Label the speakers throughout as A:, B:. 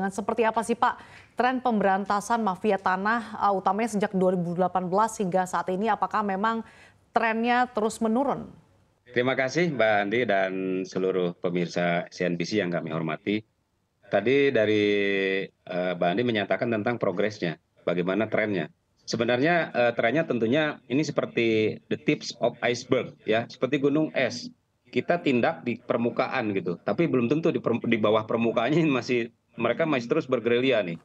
A: dengan seperti apa sih Pak tren pemberantasan mafia tanah utamanya sejak 2018 hingga saat ini, apakah memang trennya terus menurun?
B: Terima kasih Mbak Andi dan seluruh pemirsa CNBC yang kami hormati. Tadi dari Mbak Andi menyatakan tentang progresnya, bagaimana trennya. Sebenarnya trennya tentunya ini seperti the tips of iceberg ya, seperti gunung es. Kita tindak di permukaan gitu, tapi belum tentu di bawah permukaannya mereka masih terus bergerilya nih.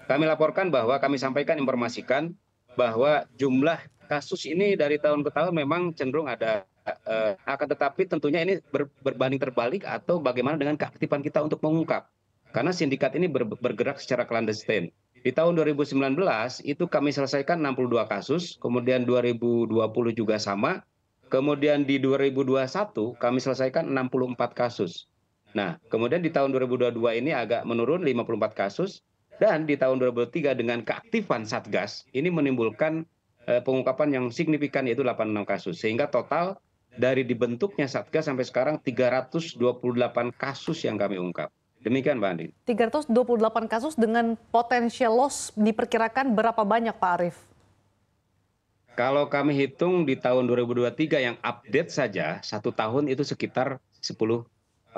B: Kami laporkan bahwa kami sampaikan informasikan bahwa jumlah kasus ini dari tahun ke tahun memang cenderung ada, akan tetapi tentunya ini berbanding terbalik atau bagaimana dengan keaktifan kita untuk mengungkap. Karena sindikat ini bergerak secara clandestine. Di tahun 2019 itu kami selesaikan 62 kasus, kemudian 2020 juga sama, kemudian di 2021 kami selesaikan 64 kasus. Nah, kemudian di tahun 2022 ini agak menurun 54 kasus, dan di tahun 2023 dengan keaktifan Satgas, ini menimbulkan pengungkapan yang signifikan yaitu 86 kasus. Sehingga total dari dibentuknya Satgas sampai sekarang 328 kasus yang kami ungkap. Demikian Mbak Andi.
A: 328 kasus dengan potensial loss diperkirakan berapa banyak Pak Arief?
B: Kalau kami hitung di tahun 2023 yang update saja, 1 tahun itu sekitar 13,2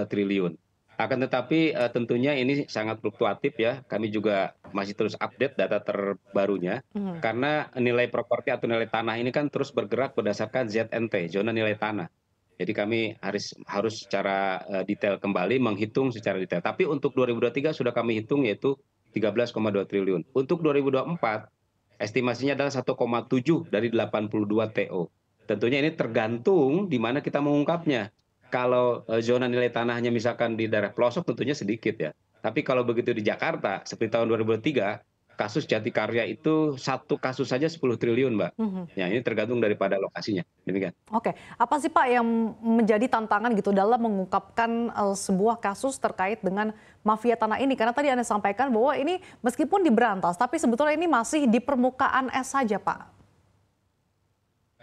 B: triliun. Akan tetapi tentunya ini sangat fluktuatif ya, kami juga masih terus update data terbarunya, karena nilai properti atau nilai tanah ini kan terus bergerak berdasarkan ZNT, zona nilai tanah. Jadi kami harus secara detail kembali menghitung secara detail. Tapi untuk 2023 sudah kami hitung yaitu 13,2 triliun. Untuk 2024 estimasinya adalah 1,7 dari 82 TO. Tentunya ini tergantung di mana kita mengungkapnya. Kalau zona nilai tanahnya misalkan di daerah pelosok tentunya sedikit ya. Tapi kalau begitu di Jakarta seperti tahun 2003, kasus Jatikarya itu satu kasus saja 10 triliun Mbak. Ya ini tergantung daripada lokasinya. Demikian.
A: Oke, apa sih Pak yang menjadi tantangan gitu dalam mengungkapkan sebuah kasus terkait dengan mafia tanah ini? Karena tadi Anda sampaikan bahwa ini meskipun diberantas, tapi sebetulnya ini masih di permukaan es saja Pak.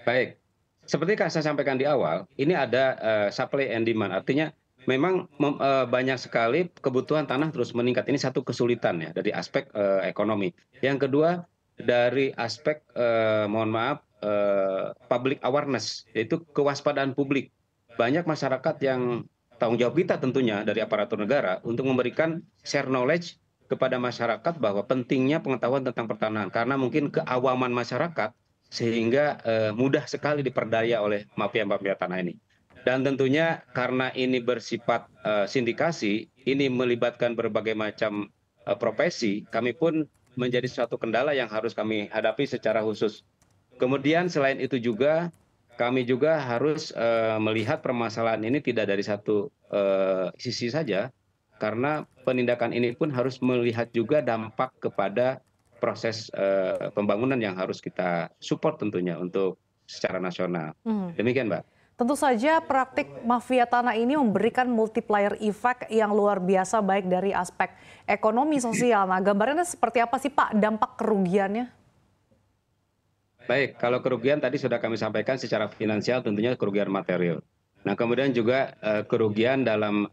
B: Baik, seperti yang saya sampaikan di awal, ini ada supply and demand. Artinya memang banyak sekali kebutuhan tanah terus meningkat. Ini satu kesulitan ya dari aspek ekonomi. Yang kedua dari aspek mohon maaf public awareness, yaitu kewaspadaan publik. Banyak masyarakat yang tanggung jawab kita tentunya dari aparatur negara untuk memberikan share knowledge kepada masyarakat bahwa pentingnya pengetahuan tentang pertanahan. Karena mungkin keawaman masyarakat sehingga mudah sekali diperdaya oleh mafia-mafia tanah ini. Dan tentunya karena ini bersifat sindikasi, ini melibatkan berbagai macam profesi, kami pun menjadi suatu kendala yang harus kami hadapi secara khusus. Kemudian selain itu juga, kami juga harus melihat permasalahan ini tidak dari satu sisi saja, karena penindakan ini pun harus melihat juga dampak kepada proses pembangunan yang harus kita support tentunya untuk secara nasional. Demikian Mbak.
A: Tentu saja praktik mafia tanah ini memberikan multiplier effect yang luar biasa baik dari aspek ekonomi sosial. Nah, gambarannya seperti apa sih Pak dampak kerugiannya?
B: Baik, kalau kerugian tadi sudah kami sampaikan secara finansial tentunya kerugian material. Nah, kemudian juga kerugian dalam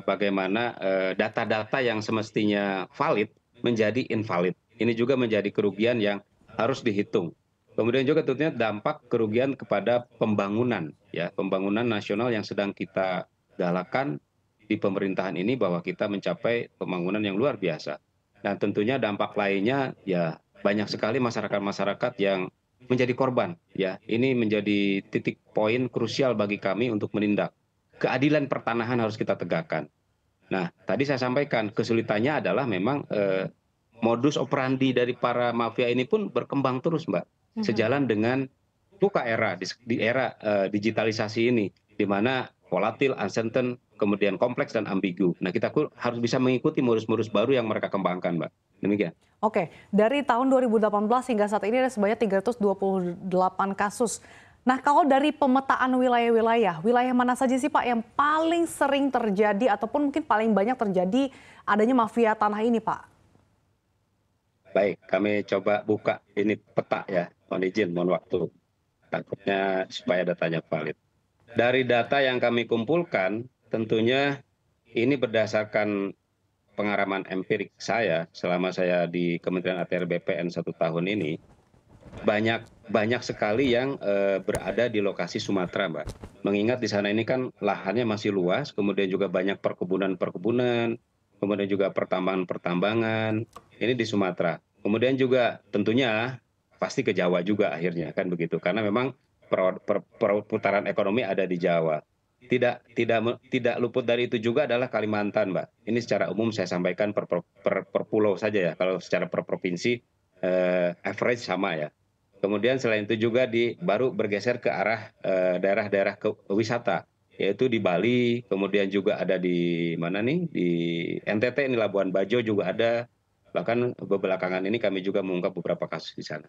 B: bagaimana data-data yang semestinya valid menjadi invalid. Ini juga menjadi kerugian yang harus dihitung. Kemudian juga tentunya dampak kerugian kepada pembangunan, ya, pembangunan nasional yang sedang kita galakan di pemerintahan ini bahwa kita mencapai pembangunan yang luar biasa. Nah, tentunya dampak lainnya ya banyak sekali masyarakat-masyarakat yang menjadi korban, ya. Ini menjadi titik poin krusial bagi kami untuk menindak. Keadilan pertanahan harus kita tegakkan. Nah, tadi saya sampaikan kesulitannya adalah memang modus operandi dari para mafia ini pun berkembang terus, Mbak. Sejalan dengan buka era di era digitalisasi ini, di mana volatil, uncertain, kemudian kompleks dan ambigu. Nah, kita harus bisa mengikuti modus-modus baru yang mereka kembangkan, Mbak. Demikian.
A: Oke, dari tahun 2018 hingga saat ini ada sebanyak 328 kasus. Nah, kalau dari pemetaan wilayah-wilayah, wilayah mana saja sih Pak yang paling sering terjadi ataupun mungkin paling banyak terjadi adanya mafia tanah ini Pak?
B: Baik, kami coba buka ini peta ya, mohon izin, mohon waktu. Takutnya supaya datanya valid. Dari data yang kami kumpulkan, tentunya ini berdasarkan pengalaman empirik saya selama saya di Kementerian ATR BPN 1 tahun ini, banyak banyak sekali yang berada di lokasi Sumatera, Mbak. Mengingat di sana ini kan lahannya masih luas, kemudian juga banyak perkebunan-perkebunan, kemudian juga pertambangan-pertambangan, ini di Sumatera. Kemudian juga tentunya pasti ke Jawa juga akhirnya kan begitu, karena memang perputaran ekonomi ada di Jawa. Tidak luput dari itu juga adalah Kalimantan, Mbak. Ini secara umum saya sampaikan per pulau saja ya, kalau secara per provinsi average sama ya. Kemudian selain itu juga baru bergeser ke arah daerah-daerah wisata, yaitu di Bali, kemudian juga ada di mana nih, di NTT, ini Labuan Bajo juga ada, bahkan belakangan ini kami juga mengungkap beberapa kasus di sana.